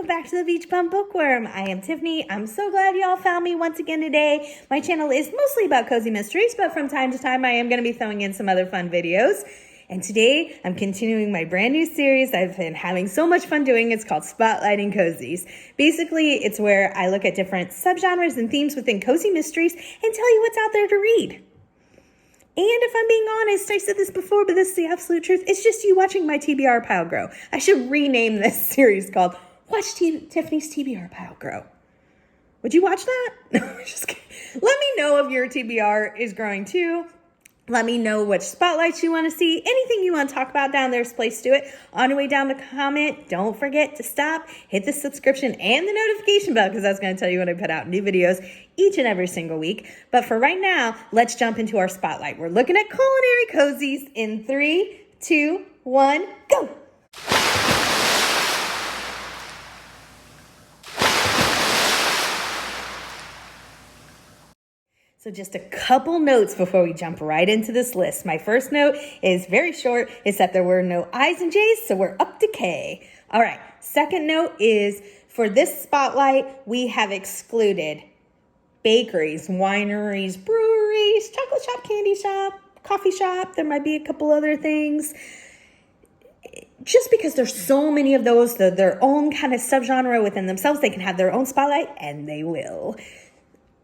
welcome back to the Beach Bum Bookworm. I am Tiffany. I'm so glad y'all found me once again today. My channel is mostly about cozy mysteries, but from time to time I am going to be throwing in some other fun videos. And today I'm continuing my brand new series I've been having so much fun doing. It's called Spotlighting Cozies. Basically, it's where I look at different subgenres and themes within cozy mysteries and tell you what's out there to read. And if I'm being honest, I said this before, but this is the absolute truth. It's just you watching my TBR pile grow. I should rename this series called Watch Tiffany's TBR Pile Grow. Would you watch that? No, just kidding. Let me know if your TBR is growing too. Let me know which spotlights you want to see. Anything you want to talk about down there's a place to do it. On your way down to comment, don't forget to stop, hit the subscription and the notification bell because that's going to tell you when I put out new videos each and every single week. But for right now, let's jump into our spotlight. We're looking at culinary cozies in 3, 2, 1, go! So just a couple notes before we jump right into this list. My first note is very short. It's that there were no I's and J's, so we're up to K. All right. Second note is for this spotlight, we have excluded bakeries, wineries, breweries, chocolate shop, candy shop, coffee shop. There might be a couple other things. Just because there's so many of those, their own kind of subgenre within themselves, they can have their own spotlight, and they will.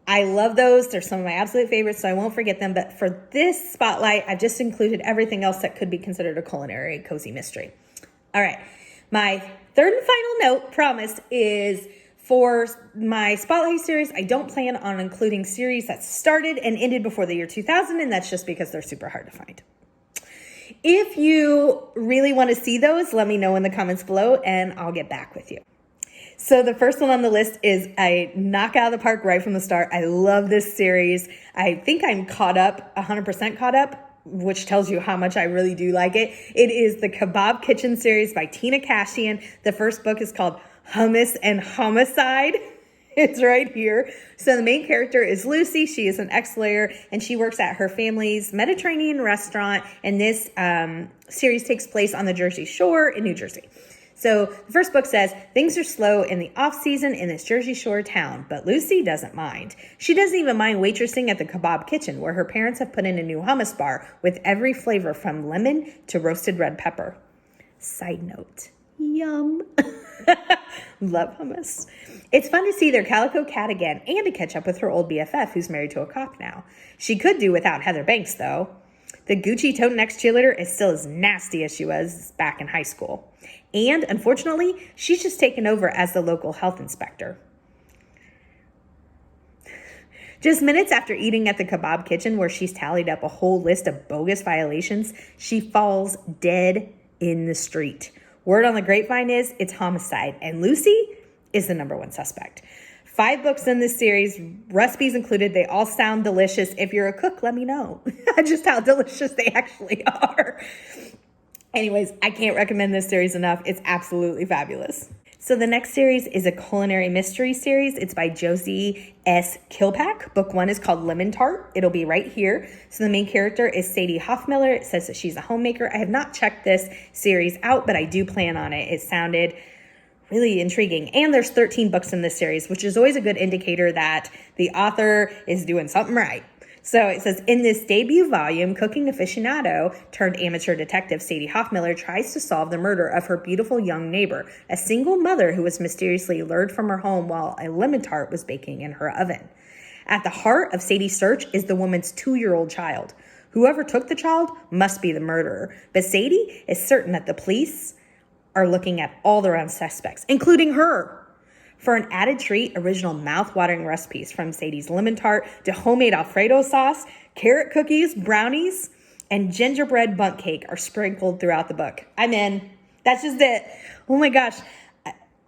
I love those. They're some of my absolute favorites, so I won't forget them. But for this spotlight, I've just included everything else that could be considered a culinary cozy mystery. All right. My third and final note, promised, is for my spotlight series, I don't plan on including series that started and ended before the year 2000, and that's just because they're super hard to find. If you really want to see those, let me know in the comments below, and I'll get back with you. So the first one on the list is I knock out of the park right from the start. I love this series. I think I'm caught up, 100% caught up, which tells you how much I really do like it. It is the Kebab Kitchen series by Tina Kashian. The first book is called HUMMUS and HOMICIDE. It's right here. So the main character is Lucy. She is an ex-lawyer and she works at her family's Mediterranean restaurant. And this series takes place on the Jersey Shore in New Jersey. So the first book says, things are slow in the off-season in this Jersey Shore town, but Lucy doesn't mind. She doesn't even mind waitressing at the Kebab Kitchen, where her parents have put in a new hummus bar with every flavor from lemon to roasted red pepper. Side note, yum. Love hummus. It's fun to see their calico cat again and to catch up with her old BFF who's married to a cop now. She could do without Heather Banks, though. The Gucci tote next cheerleader is still as nasty as she was back in high school. And unfortunately, she's just taken over as the local health inspector. Just minutes after eating at the Kebab Kitchen, where she's tallied up a whole list of bogus violations, she falls dead in the street. Word on the grapevine is it's homicide, and Lucy is the number one suspect. 5 books in this series, recipes included. They all sound delicious. If you're a cook, let me know just how delicious they actually are. Anyways, I can't recommend this series enough. It's absolutely fabulous. So the next series is a culinary mystery series. It's by Josie S. Kilpack. Book 1 is called Lemon Tart. It'll be right here. So the main character is Sadie Hoffmiller. It says that she's a homemaker. I have not checked this series out, but I do plan on it. It sounded really intriguing. And there's 13 books in this series, which is always a good indicator that the author is doing something right. So it says, in this debut volume, cooking aficionado turned amateur detective Sadie Hoffmiller tries to solve the murder of her beautiful young neighbor, a single mother who was mysteriously lured from her home while a lemon tart was baking in her oven. At the heart of Sadie's search is the woman's 2-year-old child. Whoever took the child must be the murderer, but Sadie is certain that the police are looking at all their own suspects, including her. For an added treat, original mouth-watering recipes from Sadie's lemon tart to homemade Alfredo sauce, carrot cookies, brownies, and gingerbread bundt cake are sprinkled throughout the book. I'm in. That's just it. Oh my gosh.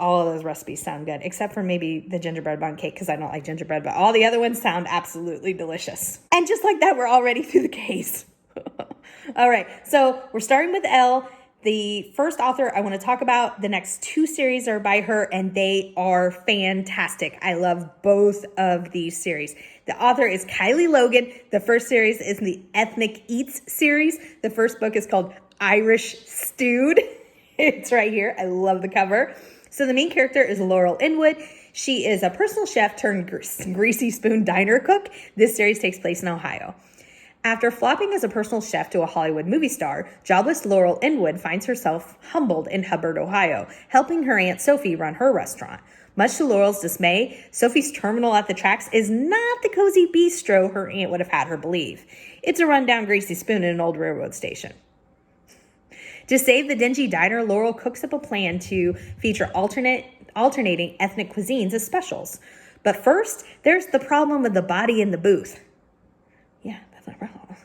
All of those recipes sound good, except for maybe the gingerbread bundt cake because I don't like gingerbread, but all the other ones sound absolutely delicious. And just like that, we're already through the case. All right, so we're starting with Elle. The first author I want to talk about, the next 2 series are by her, and they are fantastic. I love both of these series. The author is Kylie Logan. The first series is the Ethnic Eats series. The first book is called Irish Stewed. It's right here. I love the cover. So the main character is Laurel Inwood. She is a personal chef turned greasy spoon diner cook. This series takes place in Ohio. After flopping as a personal chef to a Hollywood movie star, jobless Laurel Inwood finds herself humbled in Hubbard, Ohio, helping her Aunt Sophie run her restaurant. Much to Laurel's dismay, Sophie's terminal at the tracks is not the cozy bistro her aunt would have had her believe. It's a rundown greasy spoon in an old railroad station. To save the dingy diner, Laurel cooks up a plan to feature alternating ethnic cuisines as specials. But first, there's the problem of the body in the booth. Yeah, that's my problem.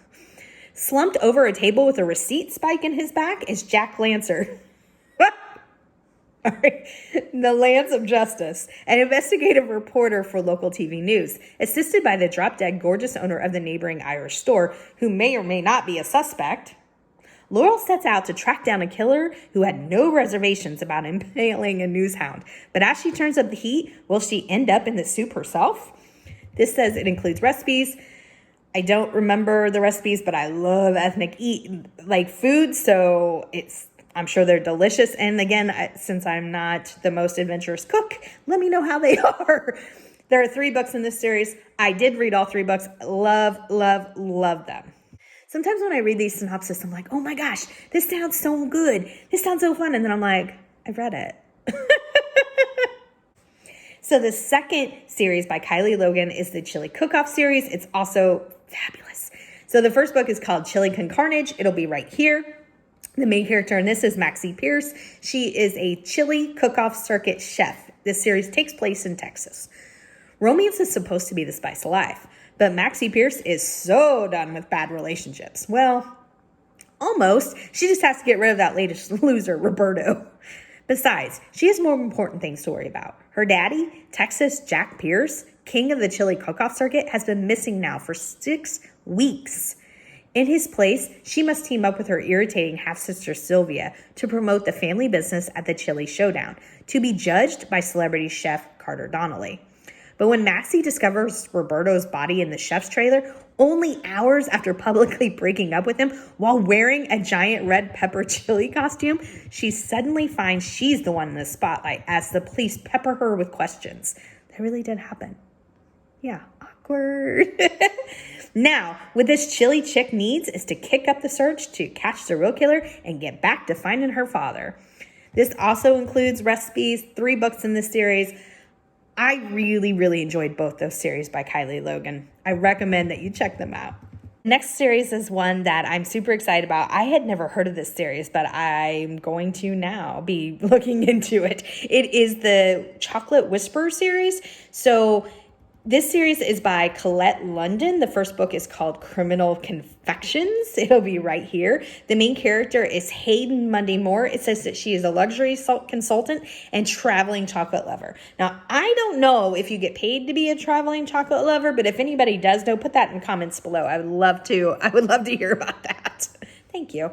Slumped over a table with a receipt spike in his back is Jack Lancer. All right. The Lance of Justice, an investigative reporter for local TV news, assisted by the drop-dead gorgeous owner of the neighboring Irish store, who may or may not be a suspect. Laurel sets out to track down a killer who had no reservations about impaling a newshound. But as she turns up the heat, will she end up in the soup herself? This says it includes recipes. I don't remember the recipes, but I love ethnic food, so I'm sure they're delicious. And again, since I'm not the most adventurous cook, let me know how they are. There are 3 books in this series. I did read all 3 books. Love, love, love them. Sometimes when I read these synopses, I'm like, oh my gosh, this sounds so good. This sounds so fun. And then I'm like, I've read it. So the second series by Kylie Logan is the Chili Cook-Off series. It's also fabulous. So the first book is called Chili Con Carnage. It'll be right here. The main character in this is Maxie Pierce. She is a chili cook-off circuit chef. This series takes place in Texas. Romance is supposed to be the spice of life, but Maxie Pierce is so done with bad relationships. Well, almost. She just has to get rid of that latest loser, Roberto. Besides, she has more important things to worry about. Her daddy, Texas Jack Pierce, king of the chili cook-off circuit, has been missing now for 6 weeks. In his place, she must team up with her irritating half-sister Sylvia to promote the family business at the Chili Showdown, to be judged by celebrity chef Carter Donnelly. But when Maxie discovers Roberto's body in the chef's trailer, only hours after publicly breaking up with him while wearing a giant red pepper chili costume, she suddenly finds she's the one in the spotlight as the police pepper her with questions. That really did happen. Yeah, awkward. Now, what this chili chick needs is to kick up the search to catch the real killer and get back to finding her father. This also includes recipes, 3 books in this series. I really, really enjoyed both those series by Kylie Logan. I recommend that you check them out. Next series is one that I'm super excited about. I had never heard of this series, but I'm going to now be looking into it. It is the Chocolate Whisperer series. So this series is by Colette London. The first book is called Criminal Confections. It'll be right here. The main character is Hayden Monday Moore. It says that she is a luxury consultant and traveling chocolate lover. Now, I don't know if you get paid to be a traveling chocolate lover, but if anybody does know, put that in comments below. I would love to hear about that. Thank you.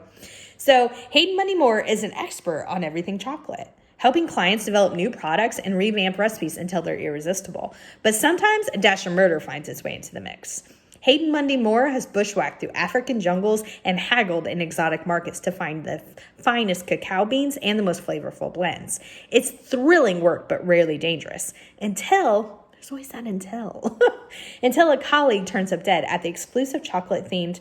So Hayden Monday Moore is an expert on everything chocolate, helping clients develop new products and revamp recipes until they're irresistible. But sometimes a dash of murder finds its way into the mix. Hayden Monday Moore has bushwhacked through African jungles and haggled in exotic markets to find the finest cacao beans and the most flavorful blends. It's thrilling work, but rarely dangerous. There's always that until. Until a colleague turns up dead at the exclusive chocolate-themed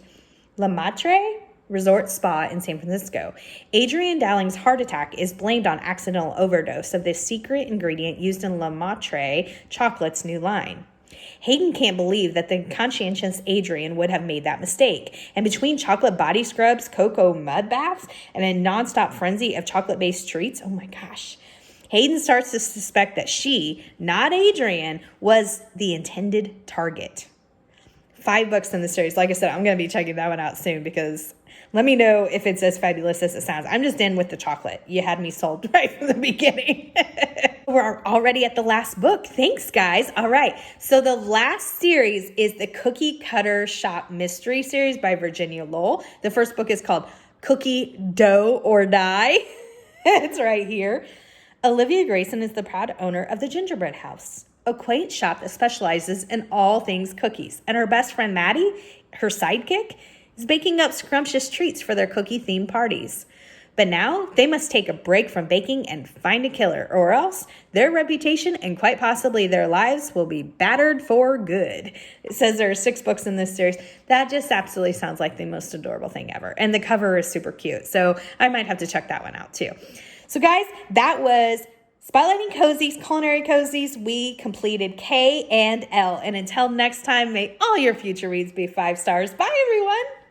La Matre Resort Spa in San Francisco. Adrian Dowling's heart attack is blamed on accidental overdose of this secret ingredient used in La Matre Chocolate's new line. Hayden can't believe that the conscientious Adrian would have made that mistake. And between chocolate body scrubs, cocoa mud baths, and a nonstop frenzy of chocolate-based treats, oh my gosh, Hayden starts to suspect that she, not Adrian, was the intended target. 5 books in the series. Like I said, I'm going to be checking that one out soon because let me know if it's as fabulous as it sounds. I'm just in with the chocolate. You had me sold right from the beginning. We're already at the last book. Thanks, guys. All right. So the last series is the Cookie Cutter Shop Mystery series by Virginia Lowell. The first book is called Cookie Dough or Die. It's right here. Olivia Grayson is the proud owner of the Gingerbread House, a quaint shop that specializes in all things cookies. And her best friend Maddie, her sidekick, is baking up scrumptious treats for their cookie-themed parties. But now they must take a break from baking and find a killer, or else their reputation and quite possibly their lives will be battered for good. It says there are 6 books in this series. That just absolutely sounds like the most adorable thing ever. And the cover is super cute. So I might have to check that one out too. So guys, that was Spotlighting Cozies, Culinary Cozies. We completed K and L. And until next time, may all your future reads be 5 stars. Bye, everyone.